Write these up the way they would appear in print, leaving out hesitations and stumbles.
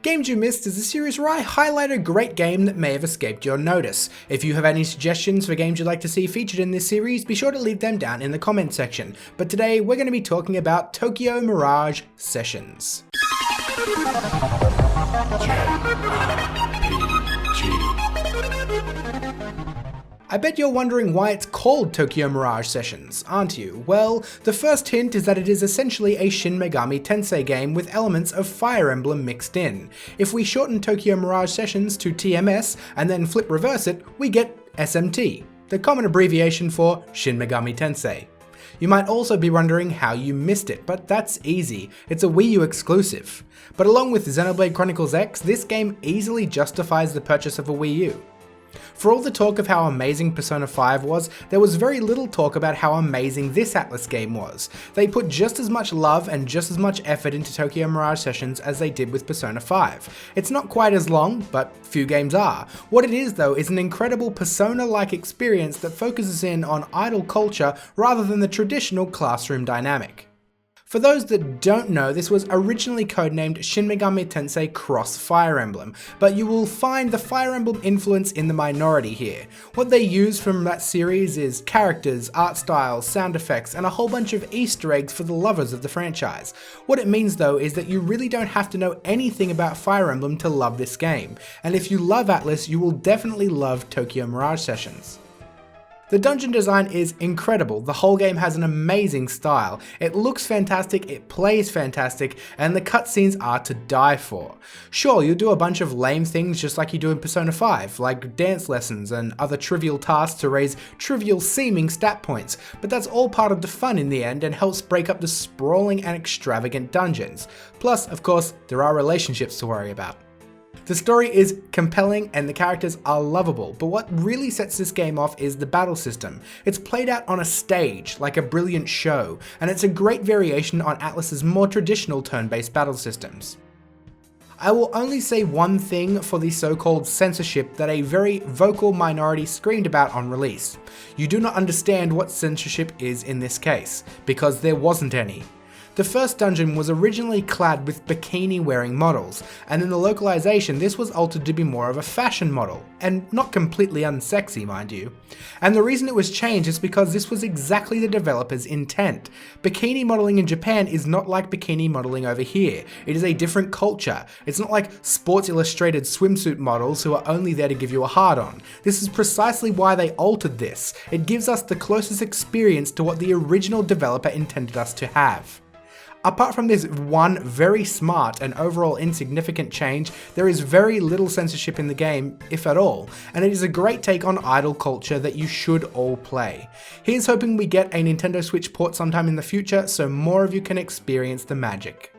Games You Missed is a series where I highlight a great game that may have escaped your notice. If you have any suggestions for games you'd like to see featured in this series, be sure to leave them down in the comments section. But today we're going to be talking about Tokyo Mirage Sessions. I bet you're wondering why it's called Tokyo Mirage Sessions, aren't you? Well, the first hint is that it is essentially a Shin Megami Tensei game with elements of Fire Emblem mixed in. If we shorten Tokyo Mirage Sessions to TMS and then flip reverse it, we get SMT, the common abbreviation for Shin Megami Tensei. You might also be wondering how you missed it, but that's easy. It's a Wii U exclusive. But along with Xenoblade Chronicles X, this game easily justifies the purchase of a Wii U. For all the talk of how amazing Persona 5 was, there was very little talk about how amazing this Atlus game was. They put just as much love and just as much effort into Tokyo Mirage Sessions as they did with Persona 5. It's not quite as long, but few games are. What it is though is an incredible Persona-like experience that focuses in on idol culture rather than the traditional classroom dynamic. For those that don't know, this was originally codenamed Shin Megami Tensei Cross Fire Emblem, but you will find the Fire Emblem influence in the minority here. What they use from that series is characters, art styles, sound effects, and a whole bunch of Easter eggs for the lovers of the franchise. What it means though is that you really don't have to know anything about Fire Emblem to love this game, and if you love Atlus, you will definitely love Tokyo Mirage Sessions. The dungeon design is incredible, the whole game has an amazing style, it looks fantastic, it plays fantastic, and the cutscenes are to die for. Sure, you'll do a bunch of lame things just like you do in Persona 5, like dance lessons and other trivial tasks to raise trivial seeming stat points, but that's all part of the fun in the end and helps break up the sprawling and extravagant dungeons. Plus, of course, there are relationships to worry about. The story is compelling and the characters are lovable, but what really sets this game off is the battle system. It's played out on a stage, like a brilliant show, and it's a great variation on Atlus's more traditional turn-based battle systems. I will only say one thing for the so-called censorship that a very vocal minority screamed about on release. You do not understand what censorship is in this case, because there wasn't any. The first dungeon was originally clad with bikini-wearing models, and in the localization this was altered to be more of a fashion model, and not completely unsexy, mind you. And the reason it was changed is because this was exactly the developer's intent. Bikini modeling in Japan is not like bikini modeling over here. It is a different culture. It's not like Sports Illustrated swimsuit models who are only there to give you a hard-on. This is precisely why they altered this. It gives us the closest experience to what the original developer intended us to have. Apart from this one very smart and overall insignificant change, there is very little censorship in the game, if at all, and it is a great take on idol culture that you should all play. Here's hoping we get a Nintendo Switch port sometime in the future so more of you can experience the magic.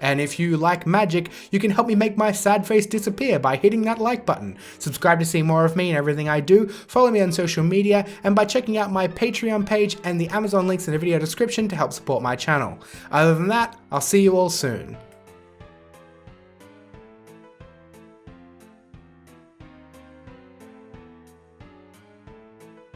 And if you like magic, you can help me make my sad face disappear by hitting that like button. Subscribe to see more of me and everything I do, follow me on social media, and by checking out my Patreon page and the Amazon links in the video description to help support my channel. Other than that, I'll see you all soon.